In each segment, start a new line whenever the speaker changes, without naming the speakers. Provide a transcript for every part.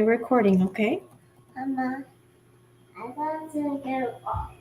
recording, okay?
Mama, I want to go off.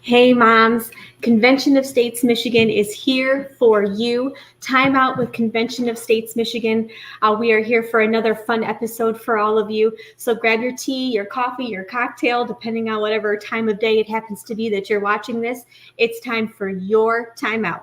Hey moms, Convention of States Michigan is here for you. TimeOut with Convention of States Michigan. We are here for another fun episode for all of you. So grab your tea, your coffee, your cocktail, depending on whatever time of day it happens to be that you're watching this. It's time for your TimeOut.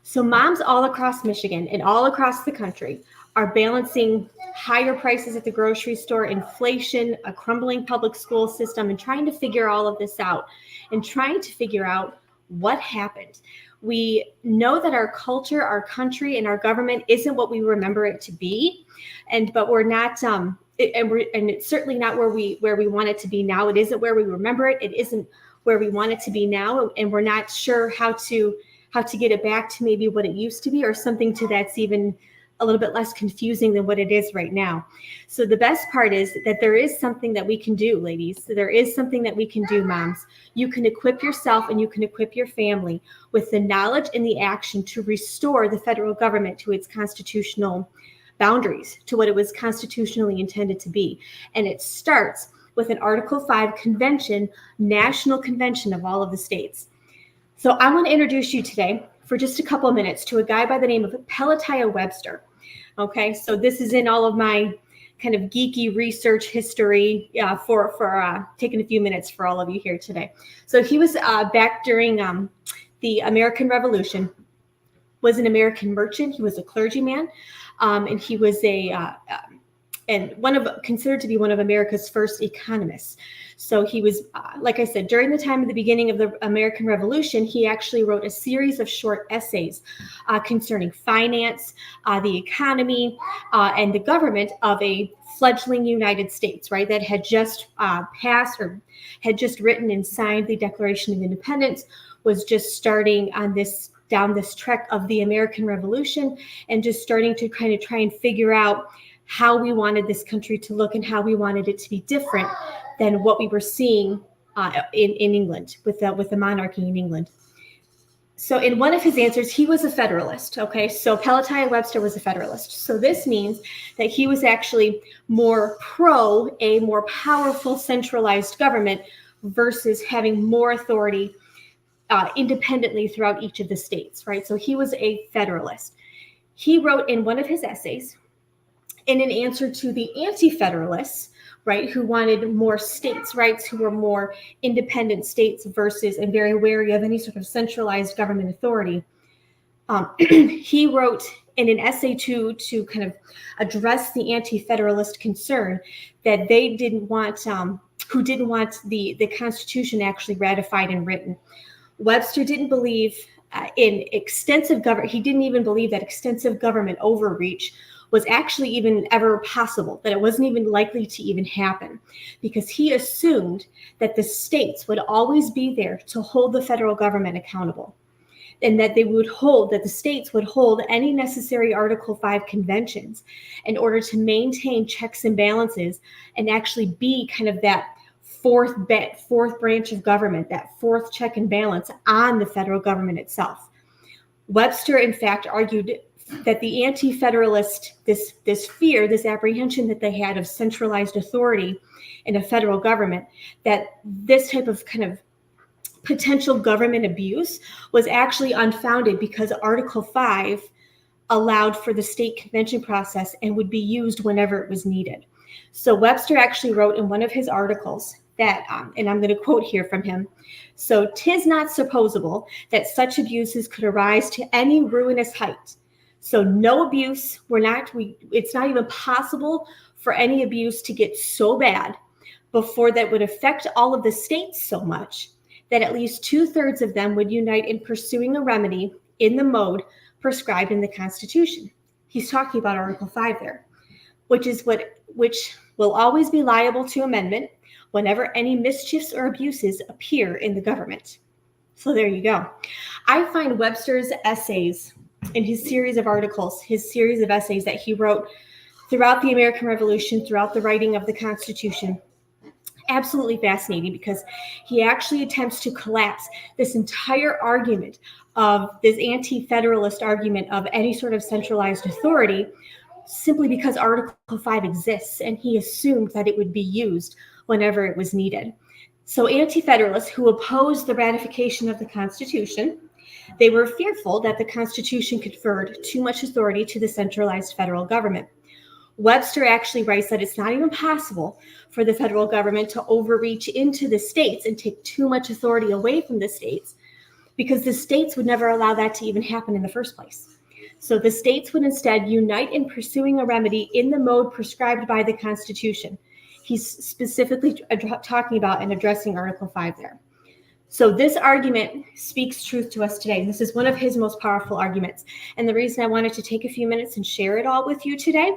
So moms all across Michigan and all across the country are balancing higher prices at the grocery store, inflation, a crumbling public school system, and trying to figure all of this out and trying to figure out what happened. We know that our culture, our country, and our government isn't what we remember it to be, but we're not, and it's certainly not where we want it to be now. It isn't where we remember it. It isn't where we want it to be now, and we're not sure how to get it back to maybe what it used to be, or something to that's even a little bit less confusing than what it is right now. So the best part is that there is something that we can do, ladies. So there is something that we can do, moms. You can equip yourself and you can equip your family with the knowledge and the action to restore the federal government to its constitutional boundaries, to what it was constitutionally intended to be. And it starts with an Article 5 convention, national convention of all of the states. So I want to introduce you today for just a couple of minutes to a guy by the name of Pelatiah Webster. Okay, so this is in all of my kind of geeky research history for taking a few minutes for all of you here today. So he was back during the American Revolution, was an American merchant. He was a clergyman, and he was considered to be one of America's first economists. So he was, like I said, during the time of the beginning of the American Revolution, he actually wrote a series of short essays concerning finance, the economy, and the government of a fledgling United States, right, that had just passed or had just written and signed the Declaration of Independence, was just starting on down this trek of the American Revolution, and just starting to kind of try and figure out how we wanted this country to look and how we wanted it to be different than what we were seeing in England with the monarchy in England. So in one of his answers, he was a Federalist. Okay, so Pelatiah Webster was a Federalist. So this means that he was actually more pro a more powerful centralized government versus having more authority independently throughout each of the states, right? So he was a Federalist. He wrote in one of his essays, in an answer to the anti-federalists, right, who wanted more states' rights, who were more independent states versus, and very wary of any sort of centralized government authority. He wrote in an essay to kind of address the anti-federalist concern that they didn't want the Constitution actually ratified and written. Webster didn't believe in extensive government. He didn't even believe that extensive government overreach was actually even ever possible, that it wasn't even likely to even happen, because he assumed that the states would always be there to hold the federal government accountable, and that the states would hold any necessary Article 5 conventions in order to maintain checks and balances and actually be kind of that fourth branch of government, that fourth check and balance on the federal government itself. Webster, in fact, argued that the anti-federalist, this fear, this apprehension that they had of centralized authority in a federal government, that this type of kind of potential government abuse was actually unfounded, because Article 5 allowed for the state convention process and would be used whenever it was needed. So Webster actually wrote in one of his articles that, and I'm going to quote here from him, "So 'tis not supposable that such abuses could arise to any ruinous height. So no abuse, it's not even possible for any abuse to get so bad before that would affect all of the states so much that at least 2/3 of them would unite in pursuing a remedy in the mode prescribed in the Constitution." He's talking about Article 5 there, which will always be liable to amendment whenever any mischiefs or abuses appear in the government. So there you go. I find Webster's essays in his series of articles, his series of essays that he wrote throughout the American Revolution, throughout the writing of the Constitution, absolutely fascinating, because he actually attempts to collapse this entire argument of this anti-federalist argument of any sort of centralized authority simply because Article 5 exists, and he assumed that it would be used whenever it was needed. So anti-federalists who opposed the ratification of the Constitution, they were fearful that the Constitution conferred too much authority to the centralized federal government. Webster actually writes that it's not even possible for the federal government to overreach into the states and take too much authority away from the states, because the states would never allow that to even happen in the first place. So the states would instead unite in pursuing a remedy in the mode prescribed by the Constitution. He's specifically talking about and addressing Article 5 there. So this argument speaks truth to us today. This is one of his most powerful arguments. And the reason I wanted to take a few minutes and share it all with you today,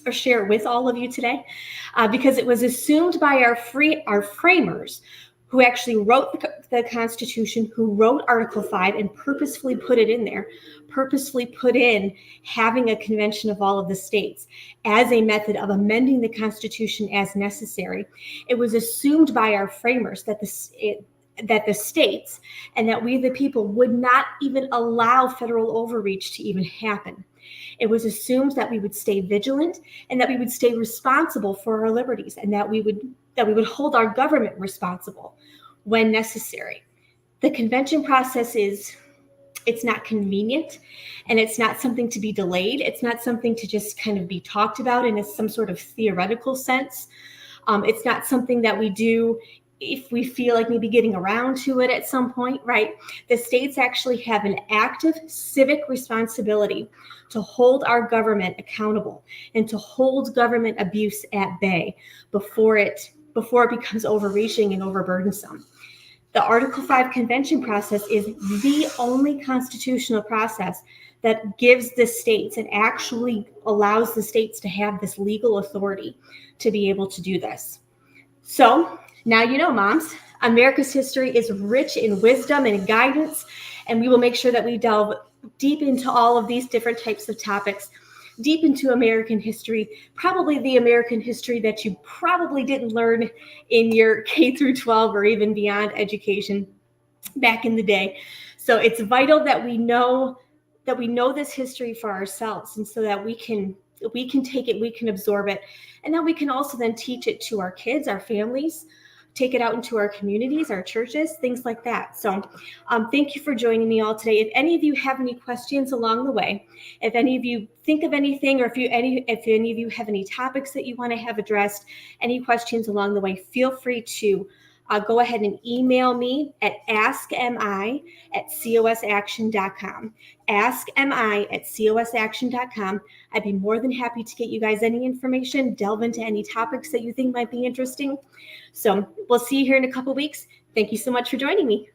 or share it with all of you today, because it was assumed by our framers, who actually wrote the Constitution, who wrote Article 5 and purposefully put it in there, purposefully put in having a convention of all of the states as a method of amending the Constitution as necessary. It was assumed by our framers that the states and that we the people would not even allow federal overreach to even happen. It was assumed that we would stay vigilant and that we would stay responsible for our liberties, and that we would hold our government responsible when necessary. The convention process it's not convenient, and it's not something to be delayed. It's not something to just kind of be talked about in some sort of theoretical sense. It's not something that we do if we feel like maybe getting around to it at some point, right? The states actually have an active civic responsibility to hold our government accountable and to hold government abuse at bay before it becomes overreaching and overburdensome. The Article 5 convention process is the only constitutional process that gives the states and actually allows the states to have this legal authority to be able to do this. So now you know, moms, America's history is rich in wisdom and guidance, and we will make sure that we delve deep into all of these different types of topics, deep into American history, probably the American history that you probably didn't learn in your K through 12 or even beyond education back in the day. So it's vital that we know this history for ourselves, and so that we can take it, we can absorb it, and then we can also then teach it to our kids, our families, take it out into our communities, our churches, things like that. So thank you for joining me all today. If any of you have any questions along the way, if any of you think of anything, or if any of you have any topics that you want to have addressed, any questions along the way, feel free to go ahead and email me at askmi@cosaction.com. askmi@cosaction.com. I'd be more than happy to get you guys any information, delve into any topics that you think might be interesting. So we'll see you here in a couple weeks. Thank you so much for joining me.